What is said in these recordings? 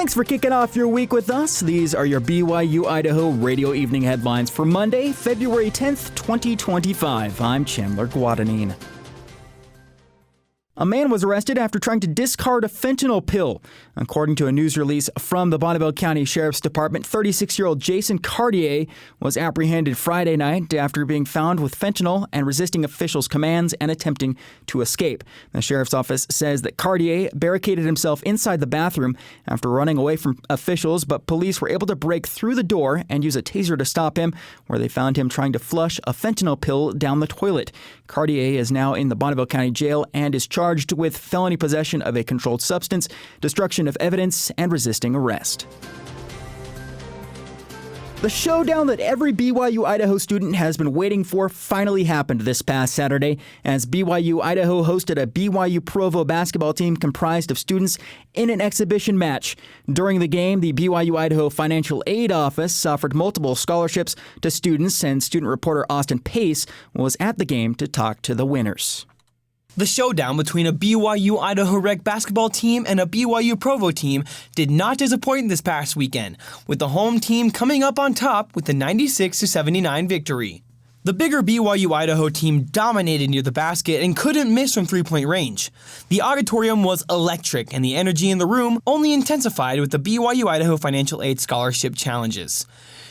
Thanks for kicking off your week with us. These are your BYU-Idaho radio evening headlines for Monday, February 10th, 2025. I'm Chandler Guadagnine. A man was arrested after trying to discard a fentanyl pill. According to a news release from the Bonneville County Sheriff's Department, 36-year-old Jason Cartier was apprehended Friday night after being found with fentanyl and resisting officials' commands and attempting to escape. The sheriff's office says that Cartier barricaded himself inside the bathroom after running away from officials, but police were able to break through the door and use a taser to stop him, where they found him trying to flush a fentanyl pill down the toilet. Cartier is now in the Bonneville County Jail and is charged with felony possession of a controlled substance, destruction of evidence, and resisting arrest. The showdown that every BYU-Idaho student has been waiting for finally happened this past Saturday as BYU-Idaho hosted a BYU Provo basketball team comprised of students in an exhibition match. During the game, the BYU-Idaho Financial Aid Office offered multiple scholarships to students, and student reporter Austin Pace was at the game to talk to the winners. The showdown between a BYU-Idaho rec basketball team and a BYU Provo team did not disappoint this past weekend, with the home team coming up on top with the 96-79 victory. The bigger BYU-Idaho team dominated near the basket and couldn't miss from three-point range. The auditorium was electric, and the energy in the room only intensified with the BYU-Idaho Financial Aid Scholarship Challenges.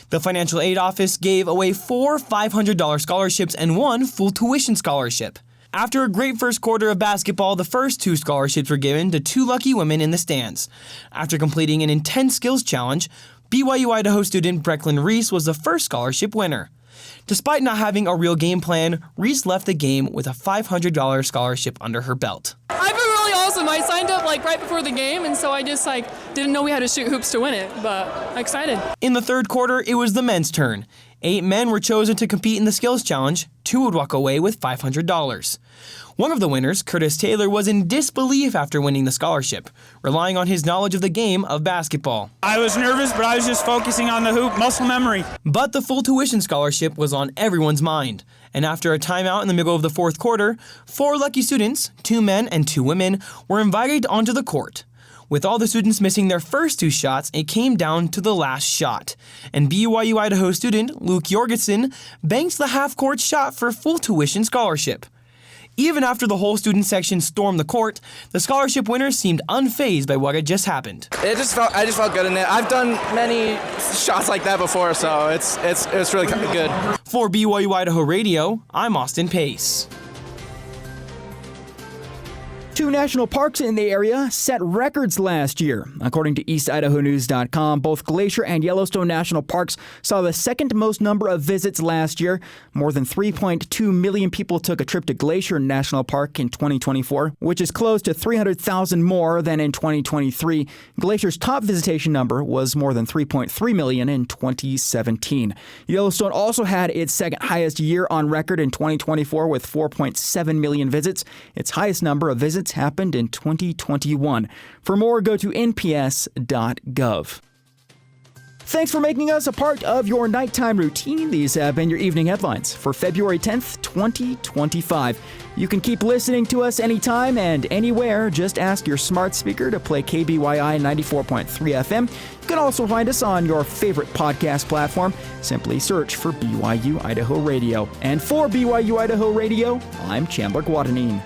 The Financial Aid Office gave away 4 $500 scholarships and 1 full tuition scholarship. After a great first quarter of basketball, the first 2 scholarships were given to 2 lucky women in the stands. After completing an intense skills challenge, BYU-Idaho student Brecklin Reese was the first scholarship winner. Despite not having a real game plan, Reese left the game with a $500 scholarship under her belt. I've been really awesome. I signed up right before the game, and so I just didn't know we had to shoot hoops to win it, but I'm excited. In the third quarter, it was the men's turn. 8 men were chosen to compete in the skills challenge. 2 would walk away with $500. One of the winners, Curtis Taylor, was in disbelief after winning the scholarship, relying on his knowledge of the game of basketball. I was nervous, but I was just focusing on the hoop, muscle memory. But the full tuition scholarship was on everyone's mind. And after a timeout in the middle of the fourth quarter, 4 lucky students, 2 men and 2 women, were invited onto the court. With all the students missing their first 2 shots, it came down to the last shot. And BYU-Idaho student Luke Jorgensen banked the half-court shot for a full tuition scholarship. Even after the whole student section stormed the court, the scholarship winners seemed unfazed by what had just happened. I just felt good in it. I've done many shots like that before, so it's really good. For BYU-Idaho Radio, I'm Austin Pace. 2 national parks in the area set records last year. According to EastIdahoNews.com, both Glacier and Yellowstone National Parks saw the second most number of visits last year. More than 3.2 million people took a trip to Glacier National Park in 2024, which is close to 300,000 more than in 2023. Glacier's top visitation number was more than 3.3 million in 2017. Yellowstone also had its second highest year on record in 2024 with 4.7 million visits. Its highest number of visits happened in 2021. For more, go to nps.gov. Thanks for making us a part of your nighttime routine. These have been your evening headlines for February 10th, 2025. You can keep listening to us anytime and anywhere. Just ask your smart speaker to play KBYI 94.3 FM. You can also find us on your favorite podcast platform. Simply search for BYU Idaho Radio. And for BYU Idaho Radio, I'm Chandler Guadagnine.